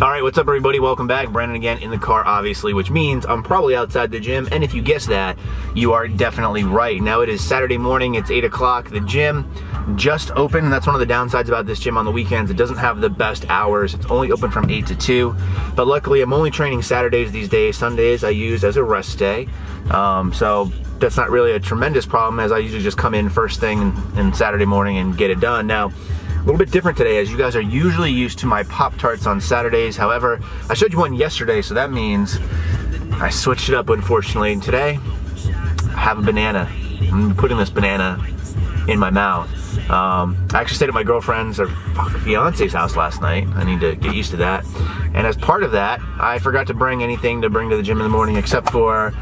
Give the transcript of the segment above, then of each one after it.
Alright, what's up everybody? Welcome back. Brandon again in the car, obviously, which means I'm probably outside the gym, and if you guessed that, you are definitely right. Now it is Saturday morning, it's 8 o'clock, the gym just opened, and that's one of the downsides about this gym on the weekends. It doesn't have the best hours. It's only open from 8 to 2, but luckily I'm only training Saturdays these days. Sundays I use as a rest day, so that's not really a tremendous problem, as I usually just come in first thing and Saturday morning and get it done. Now, a little bit different today, as you guys are usually used to my Pop Tarts on Saturdays. However, I showed you one yesterday, so that means I switched it up, unfortunately. And today, I have a banana. I'm putting this banana in my mouth. I actually stayed at my girlfriend's or fiance's house last night. I need to get used to that. And as part of that, I forgot to bring anything to bring to the gym in the morning except for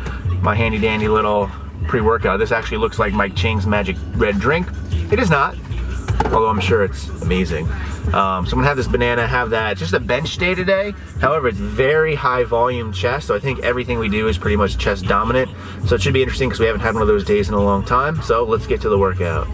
my handy dandy little pre-workout. This actually looks like Mike Ching's Magic Red Drink. It is not, although I'm sure it's amazing. So I'm gonna have this banana, have that. It's just a bench day today. However, it's very high volume chest, so I think everything we do is pretty much chest dominant. So it should be interesting because we haven't had one of those days in a long time. So let's get to the workout.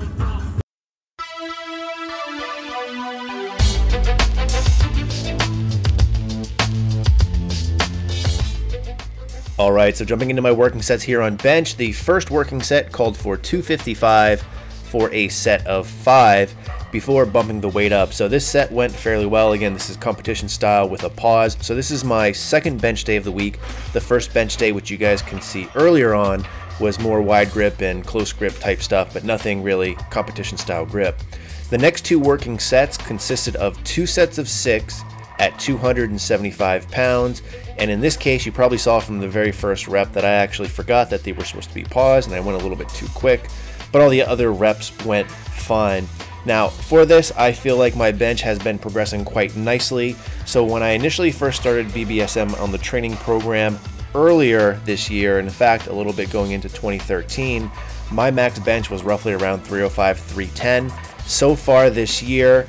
All right, so jumping into my working sets here on bench, the first working set called for 255 for a set of 5 before bumping the weight up. So this set went fairly well. Again, this is competition style with a pause. So this is my second bench day of the week. The first bench day, which you guys can see earlier on, was more wide grip and close grip type stuff, but nothing really competition style grip. The next 2 working sets consisted of 2 sets of 6 at 275 pounds. And in this case, you probably saw from the very first rep that I actually forgot that they were supposed to be paused and I went a little bit too quick, but all the other reps went fine. Now for this, I feel like my bench has been progressing quite nicely. So when I initially first started BBSM on the training program earlier this year, in fact a little bit going into 2013, my max bench was roughly around 305, 310. So far this year,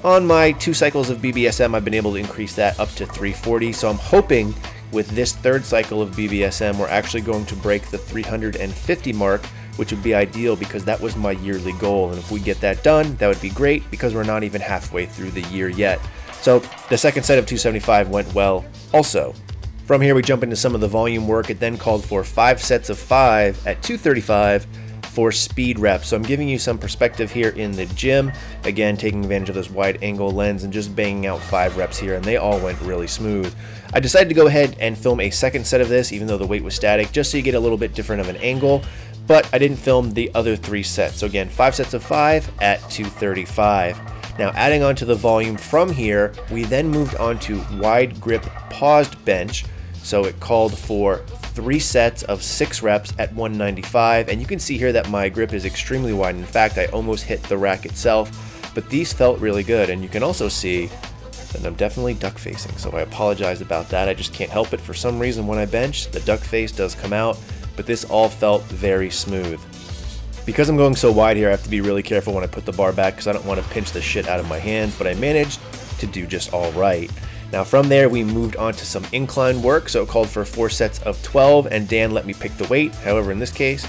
on my 2 cycles of BBSM, I've been able to increase that up to 340. So I'm hoping with this 3rd cycle of BBSM, we're actually going to break the 350 mark, which would be ideal because that was my yearly goal. And if we get that done, that would be great because we're not even halfway through the year yet. So the second set of 275 went well also. From here, we jump into some of the volume work. It then called for 5 sets of 5 at 235 for speed reps. So I'm giving you some perspective here in the gym. Again, taking advantage of this wide angle lens and just banging out 5 reps here, and they all went really smooth. I decided to go ahead and film a second set of this, even though the weight was static, just so you get a little bit different of an angle, but I didn't film the other 3 sets. So again, 5 sets of 5 at 235. Now adding on to the volume from here, we then moved on to wide grip paused bench. So it called for 3 sets of 6 reps at 195, and you can see here that my grip is extremely wide. In fact, I almost hit the rack itself, but these felt really good. And you can also see that I'm definitely duck facing, so I apologize about that. I just can't help it. For some reason when I bench, the duck face does come out, but this all felt very smooth. Because I'm going so wide here, I have to be really careful when I put the bar back because I don't want to pinch the shit out of my hands, but I managed to do just all right. Now from there, we moved on to some incline work. So it called for 4 sets of 12, and Dan let me pick the weight. However, in this case,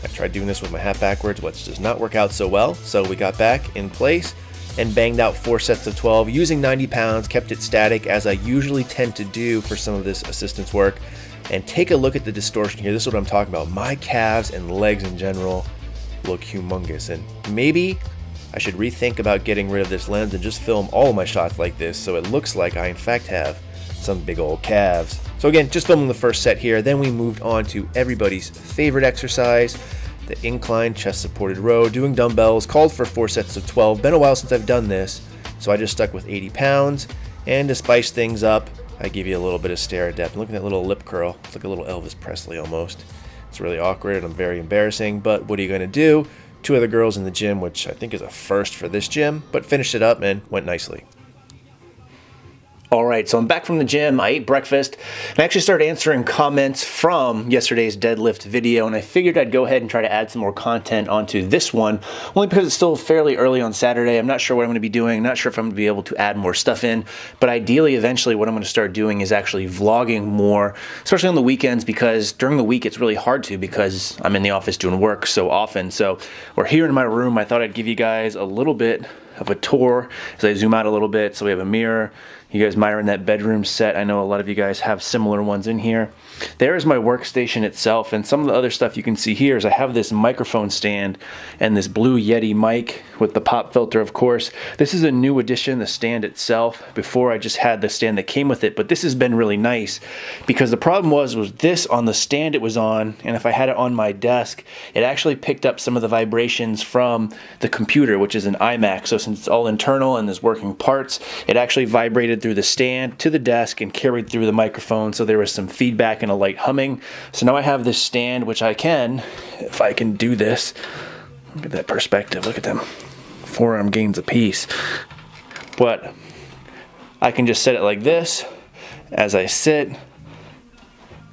I tried doing this with my hat backwards, which does not work out so well. So we got back in place and banged out 4 sets of 12 using 90 pounds, kept it static as I usually tend to do for some of this assistance work. And take a look at the distortion here. This is what I'm talking about. My calves and legs in general look humongous, and maybe I should rethink about getting rid of this lens and just film all of my shots like this so it looks like I in fact have some big old calves. So again, just filming the first set here. Then we moved on to everybody's favorite exercise, the incline chest supported row, doing dumbbells, called for 4 sets of 12. Been a while since I've done this, so I just stuck with 80 pounds. And to spice things up, I give you a little bit of stare at depth. Look at that little lip curl. It's like a little Elvis Presley almost. It's really awkward and I'm very embarrassing, but what are you going to do? 2 other girls in the gym, which I think is a first for this gym, but finished it up and went nicely. Alright, so I'm back from the gym, I ate breakfast, and I actually started answering comments from yesterday's deadlift video, and I figured I'd go ahead and try to add some more content onto this one, only because it's still fairly early on Saturday. I'm not sure what I'm going to be doing, I'm not sure if I'm going to be able to add more stuff in, but ideally, eventually, what I'm going to start doing is actually vlogging more, especially on the weekends, because during the week, it's really hard to, because I'm in the office doing work so often. So we're here in my room. I thought I'd give you guys a little bit of a tour as I zoom out a little bit. So we have a mirror, You guys admiring that bedroom set? I know a lot of you guys have similar ones in here. There's my workstation itself, and some of the other stuff you can see here is I have this microphone stand and this Blue Yeti mic with the pop filter, of course. This is a new addition, the stand itself. Before I just had the stand that came with it, but this has been really nice because the problem was this on the stand it was on, and if I had it on my desk, it actually picked up some of the vibrations from the computer, which is an iMac. So since it's all internal and there's working parts, it actually vibrated through the stand to the desk and carried through the microphone, so there was some feedback and a light humming. So now I have this stand, which I can, if I can do this, look at that perspective, look at them, forearm gains a piece. But I can just set it like this as I sit,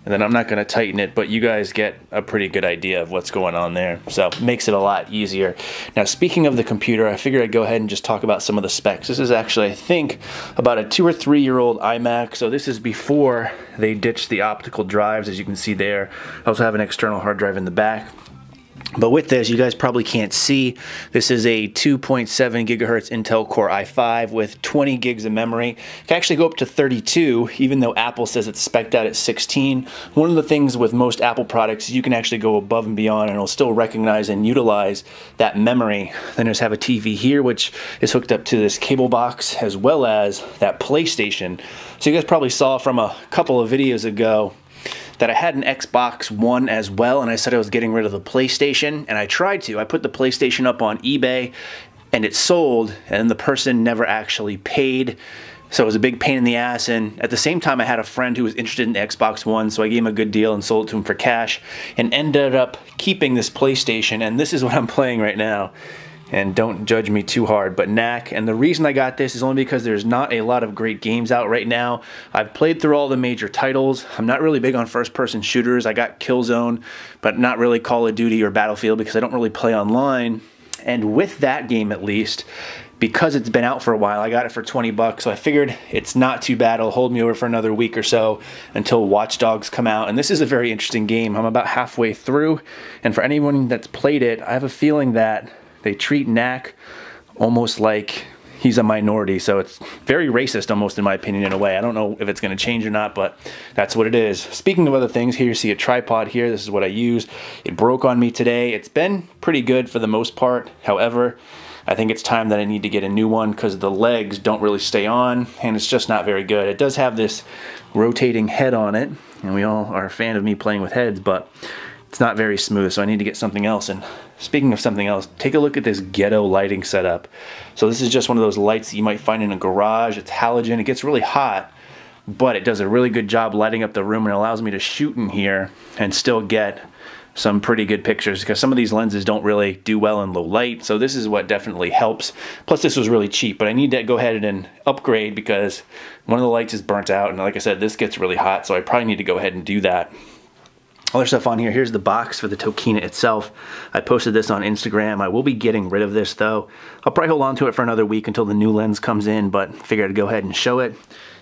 and then I'm not going to tighten it, but you guys get a pretty good idea of what's going on there. So it makes it a lot easier. Now, speaking of the computer, I figured I'd go ahead and just talk about some of the specs. This is actually, I think, about a 2 or 3 year old iMac. So this is before they ditched the optical drives, as you can see there. I also have an external hard drive in the back. But with this, you guys probably can't see, this is a 2.7 gigahertz Intel Core i5 with 20 gigs of memory. It can actually go up to 32, even though Apple says it's spec'd out at 16. One of the things with most Apple products is you can actually go above and beyond, and it'll still recognize and utilize that memory. Then there's have a TV here, which is hooked up to this cable box, as well as that PlayStation. So you guys probably saw from a couple of videos ago that I had an Xbox One as well, and I said I was getting rid of the PlayStation, and I tried to. I put the PlayStation up on eBay, and it sold, and the person never actually paid. So it was a big pain in the ass, and at the same time I had a friend who was interested in the Xbox One, so I gave him a good deal and sold it to him for cash, and ended up keeping this PlayStation, and this is what I'm playing right now. And don't judge me too hard, but Knack. And the reason I got this is only because there's not a lot of great games out right now. I've played through all the major titles. I'm not really big on first-person shooters. I got Killzone, but not really Call of Duty or Battlefield because I don't really play online. And with that game, at least, because it's been out for a while, I got it for 20 bucks, so I figured it's not too bad. It'll hold me over for another week or so until Watch Dogs come out. And this is a very interesting game. I'm about halfway through, and for anyone that's played it, I have a feeling that they treat Knack almost like he's a minority, so it's very racist almost, in my opinion, in a way. I don't know if it's going to change or not, but that's what it is. Speaking of other things, here you see a tripod here. This is what I use. It broke on me today. It's been pretty good for the most part. However, I think it's time that I need to get a new one because the legs don't really stay on, and it's just not very good. It does have this rotating head on it, and we all are a fan of me playing with heads, but it's not very smooth, so I need to get something else. And speaking of something else, take a look at this ghetto lighting setup. So this is just one of those lights that you might find in a garage. It's halogen. It gets really hot, but it does a really good job lighting up the room and allows me to shoot in here and still get some pretty good pictures because some of these lenses don't really do well in low light. So this is what definitely helps. Plus this was really cheap, but I need to go ahead and upgrade because one of the lights is burnt out, and like I said, this gets really hot, so I probably need to go ahead and do that. Other stuff on here, here's the box for the Tokina itself. I posted this on Instagram. I will be getting rid of this though. I'll probably hold on to it for another week until the new lens comes in, but figured I'd go ahead and show it.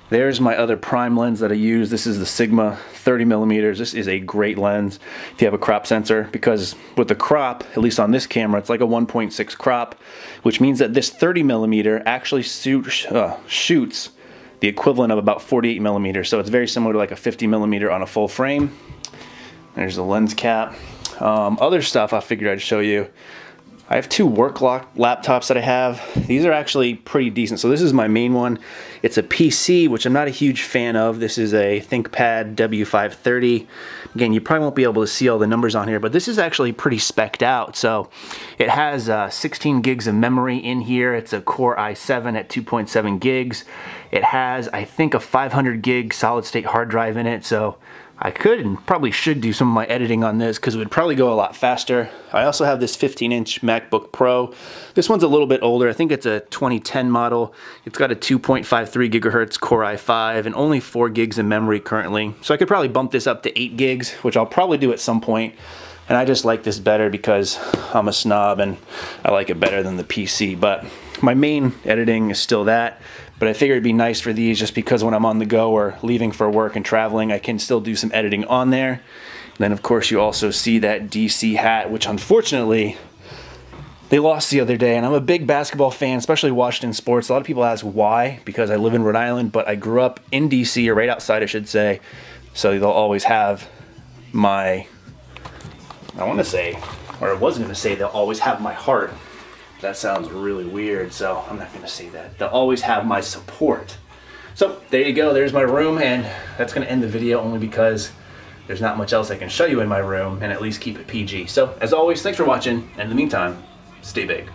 There's my other prime lens that I use. This is the Sigma 30mm. This is a great lens if you have a crop sensor, because with the crop, at least on this camera, it's like a 1.6 crop, which means that this 30mm actually shoots the equivalent of about 48mm. So it's very similar to like a 50mm on a full frame. There's the lens cap. Other stuff I figured I'd show you. I have two work laptops that I have. These are actually pretty decent. So this is my main one. It's a PC, which I'm not a huge fan of. This is a ThinkPad W530. Again, you probably won't be able to see all the numbers on here, but this is actually pretty spec'd out. So it has 16 gigs of memory in here. It's a Core i7 at 2.7 gigs. It has, I think, a 500 gig solid state hard drive in it. So I could and probably should do some of my editing on this because it would probably go a lot faster. I also have this 15-inch MacBook Pro. This one's a little bit older. I think it's a 2010 model. It's got a 2.53 gigahertz Core i5 and only 4 gigs of memory currently. So I could probably bump this up to 8 gigs, which I'll probably do at some point. And I just like this better because I'm a snob and I like it better than the PC. But my main editing is still that. But I figured it'd be nice for these just because when I'm on the go or leaving for work and traveling, I can still do some editing on there. And then of course you also see that DC hat, which unfortunately They lost the other day, and I'm a big basketball fan, especially Washington sports. A lot of people ask why, because I live in Rhode Island, but I grew up in DC, or right outside, I should say. So they'll always have my, I want to say, or I was going to say, they'll always have my heart. That sounds really weird, so I'm not going to say that. They'll always have my support. So there you go, there's my room, and that's going to end the video only because there's not much else I can show you in my room and at least keep it PG. So as always, thanks for watching, and in the meantime, stay big.